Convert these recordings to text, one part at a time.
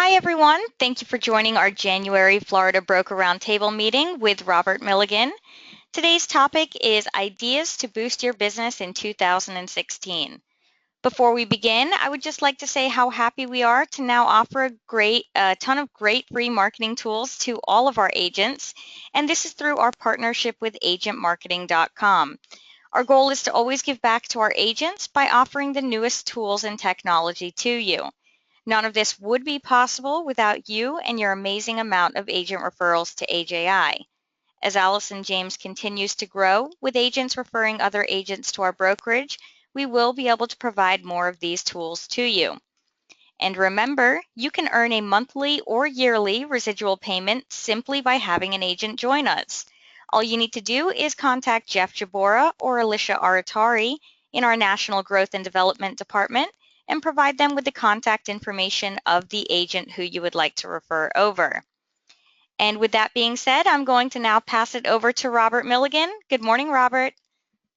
Hi, everyone. Thank you for joining our January Florida Broker Roundtable meeting with Robert Milligan. Today's topic is Ideas to Boost Your Business in 2016. Before we begin, I would just like to say how happy we are to now offer a ton of great free marketing tools to all of our agents, and this is through our partnership with agentmarketing.com. Our goal is to always give back to our agents by offering the newest tools and technology to you. None of this would be possible without you and your amazing amount of agent referrals to AJI. As Allison James continues to grow, with agents referring other agents to our brokerage, we will be able to provide more of these tools to you. And remember, you can earn a monthly or yearly residual payment simply by having an agent join us. All you need to do is contact Jeff Jabora or Alicia Aratari in our National Growth and Development Department and provide them with the contact information of the agent who you would like to refer over. And with that being said, I'm going to now pass it over to Robert Milligan. Good morning, Robert.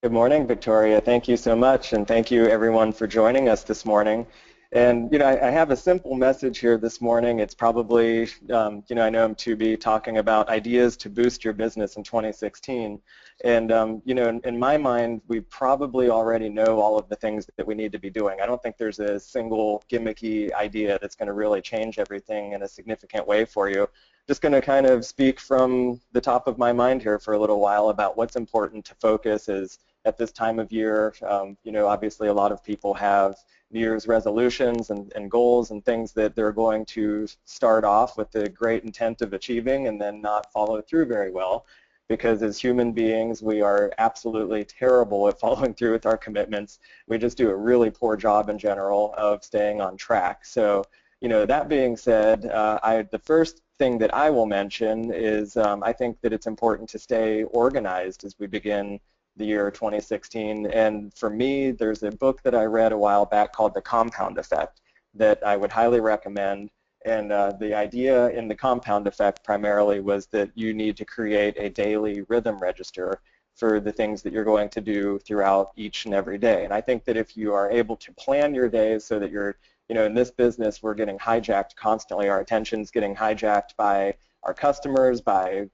Good morning, Victoria. Thank you so much, and thank you everyone for joining us this morning. And I have a simple message here this morning. It's probably, I know I'm to be talking about ideas to boost your business in 2016. And in my mind, we probably already know all of the things that we need to be doing. I don't think there's a single gimmicky idea that's going to really change everything in a significant way for you. Just going to kind of speak from the top of my mind here for a little while about what's important to focus is at this time of year. Obviously a lot of people have New Year's resolutions and goals and things that they're going to start off with the great intent of achieving and then not follow through very well, because as human beings we are absolutely terrible at following through with our commitments. We just do a really poor job in general of staying on track. So that being said, the first thing that I will mention is I think that it's important to stay organized as we begin the year 2016. And for me, there's a book that I read a while back called The Compound Effect that I would highly recommend. And the idea in The Compound Effect primarily was that you need to create a daily rhythm register for the things that you're going to do throughout each and every day. And I think that if you are able to plan your days so that you're, in this business we're getting hijacked constantly. Our attention's getting hijacked by our customers, by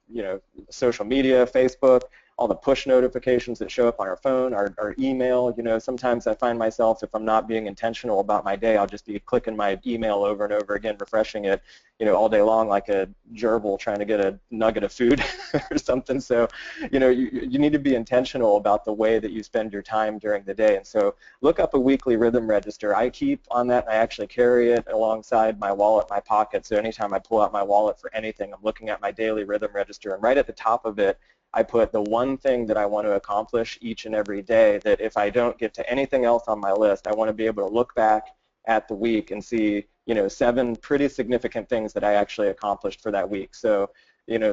social media, Facebook, all the push notifications that show up on our phone, our email. Sometimes I find myself, if I'm not being intentional about my day, I'll just be clicking my email over and over again, refreshing it, all day long like a gerbil trying to get a nugget of food or something. So, you need to be intentional about the way that you spend your time during the day. And so look up a weekly rhythm register. I keep on that. I actually carry it alongside my wallet, my pocket. So anytime I pull out my wallet for anything, I'm looking at my daily rhythm register. And right at the top of it, I put the one thing that I want to accomplish each and every day, that if I don't get to anything else on my list, I want to be able to look back at the week and see, 7 pretty significant things that I actually accomplished for that week. So,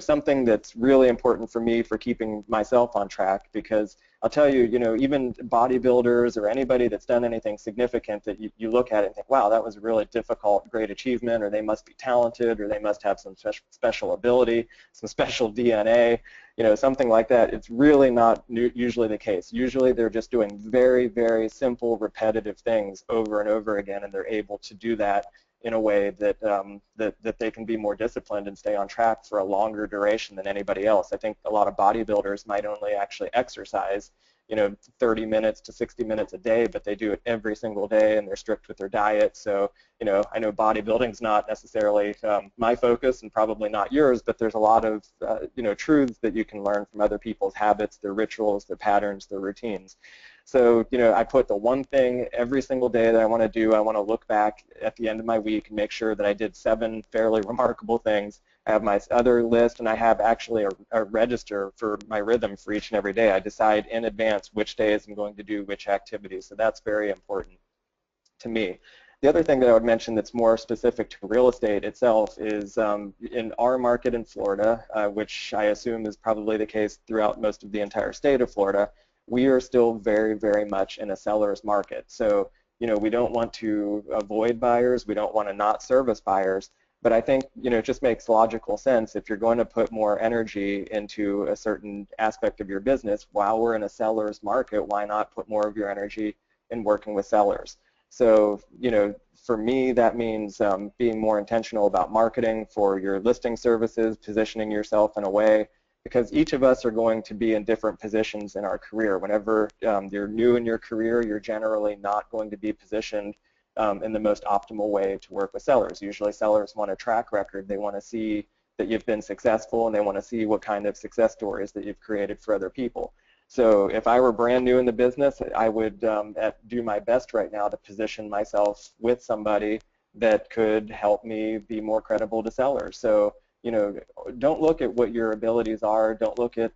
something that's really important for me for keeping myself on track, because I'll tell you, even bodybuilders or anybody that's done anything significant that you look at it and think, wow, that was a really difficult, great achievement, or they must be talented, or they must have some special ability, some special DNA, something like that. It's really not usually the case. Usually they're just doing very, very simple, repetitive things over and over again, and they're able to do that in a way that that they can be more disciplined and stay on track for a longer duration than anybody else. I think a lot of bodybuilders might only actually exercise 30 minutes to 60 minutes a day, but they do it every single day and they're strict with their diet. So I know bodybuilding's not necessarily my focus and probably not yours, but there's a lot of truths that you can learn from other people's habits, their rituals, their patterns, their routines. So I put the one thing every single day that I want to do. I want to look back at the end of my week and make sure that I did 7 fairly remarkable things. I have my other list, and I have actually a register for my rhythm for each and every day. I decide in advance which days I'm going to do which activities, so that's very important to me. The other thing that I would mention that's more specific to real estate itself is in our market in Florida, which I assume is probably the case throughout most of the entire state of Florida, we are still very, very much in a seller's market. So, we don't want to avoid buyers. We don't want to not service buyers. But I think, it just makes logical sense. If you're going to put more energy into a certain aspect of your business while we're in a seller's market, why not put more of your energy in working with sellers? So, for me, that means being more intentional about marketing for your listing services, positioning yourself in a way, because each of us are going to be in different positions in our career. Whenever you're new in your career, you're generally not going to be positioned in the most optimal way to work with sellers. Usually sellers want a track record. They want to see that you've been successful, and they want to see what kind of success stories that you've created for other people. So if I were brand new in the business, I would do my best right now to position myself with somebody that could help me be more credible to sellers. So, don't look at what your abilities are. Don't look at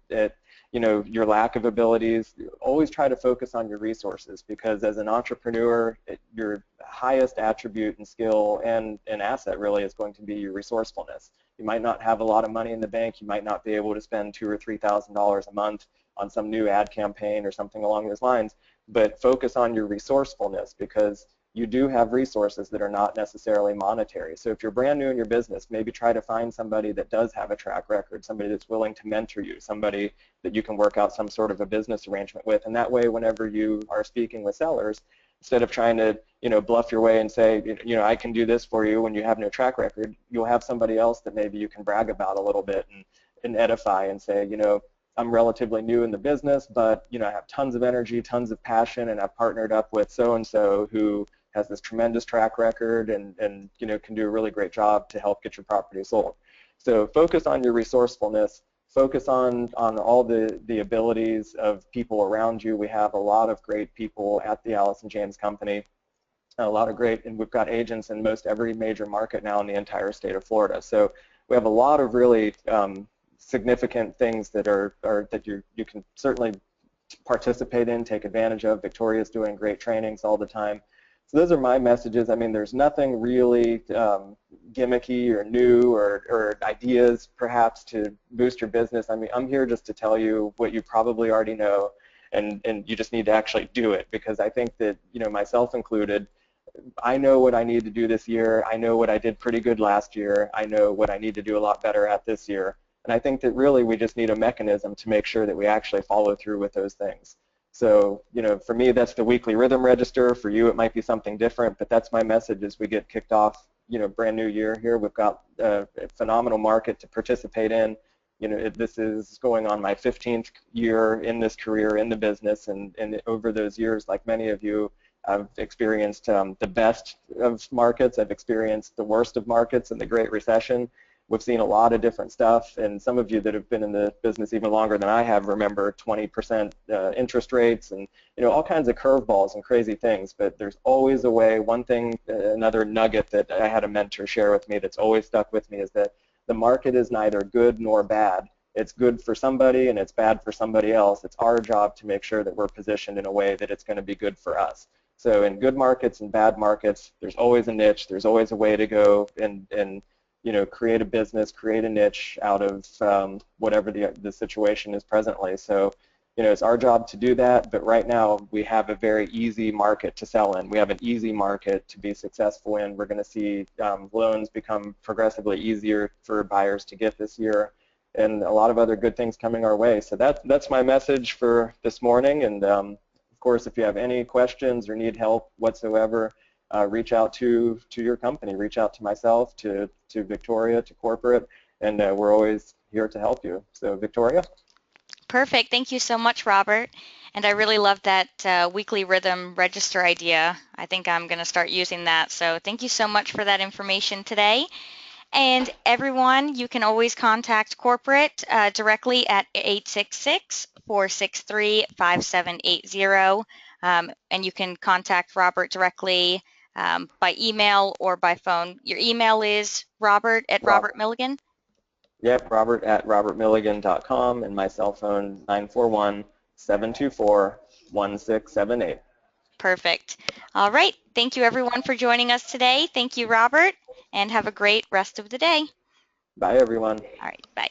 your lack of abilities. Always try to focus on your resources, because as an entrepreneur, your highest attribute and skill and asset really is going to be your resourcefulness. You might not have a lot of money in the bank. You might not be able to spend $2,000 or $3,000 a month on some new ad campaign or something along those lines, but focus on your resourcefulness, because you do have resources that are not necessarily monetary. So if you're brand new in your business, maybe try to find somebody that does have a track record, somebody that's willing to mentor you, somebody that you can work out some sort of a business arrangement with. And that way, whenever you are speaking with sellers, instead of trying to bluff your way and say, I can do this for you when you have no track record, you'll have somebody else that maybe you can brag about a little bit and edify and say, I'm relatively new in the business, but I have tons of energy, tons of passion, and I've partnered up with so-and-so who has this tremendous track record and can do a really great job to help get your property sold. So focus on your resourcefulness. Focus on all the abilities of people around you. We have a lot of great people at the Allison James Company. A lot of great, and we've got agents in most every major market now in the entire state of Florida. So we have a lot of really significant things that you can certainly participate in, take advantage of. Victoria's doing great trainings all the time. So those are my messages. I mean, there's nothing really gimmicky or new or ideas perhaps to boost your business. I mean, I'm here just to tell you what you probably already know, and you just need to actually do it, because I think that, myself included, I know what I need to do this year. I know what I did pretty good last year. I know what I need to do a lot better at this year. And I think that really we just need a mechanism to make sure that we actually follow through with those things. So, for me, that's the weekly rhythm register. For you, it might be something different, but that's my message as we get kicked off, brand new year here. We've got a phenomenal market to participate in. This is going on my 15th year in this career in the business, and over those years, like many of you, I've experienced the best of markets. I've experienced the worst of markets and the Great Recession. We've seen a lot of different stuff, and some of you that have been in the business even longer than I have remember 20% interest rates and all kinds of curveballs and crazy things. But there's always a way. One thing, another nugget that I had a mentor share with me that's always stuck with me is that the market is neither good nor bad. It's good for somebody and it's bad for somebody else. It's our job to make sure that we're positioned in a way that it's going to be good for us. So in good markets and bad markets, there's always a niche. There's always a way to go and create a business, create a niche out of whatever the situation is presently. So, it's our job to do that, but right now we have a very easy market to sell in. We have an easy market to be successful in. We're going to see loans become progressively easier for buyers to get this year, and a lot of other good things coming our way. So that's my message for this morning, and of course, if you have any questions or need help whatsoever, reach out to your company, reach out to myself, to Victoria, to corporate, and we're always here to help you. So Victoria? Perfect. Thank you so much, Robert. And I really love that weekly rhythm register idea. I think I'm going to start using that. So thank you so much for that information today. And everyone, you can always contact corporate directly at 866-463-5780. And you can contact Robert directly by email or by phone. Your email is Robert at Robert Milligan? Yep, Robert at robertmilligan.com, and my cell phone 941-724-1678. Perfect. All right. Thank you, everyone, for joining us today. Thank you, Robert, and have a great rest of the day. Bye, everyone. All right. Bye.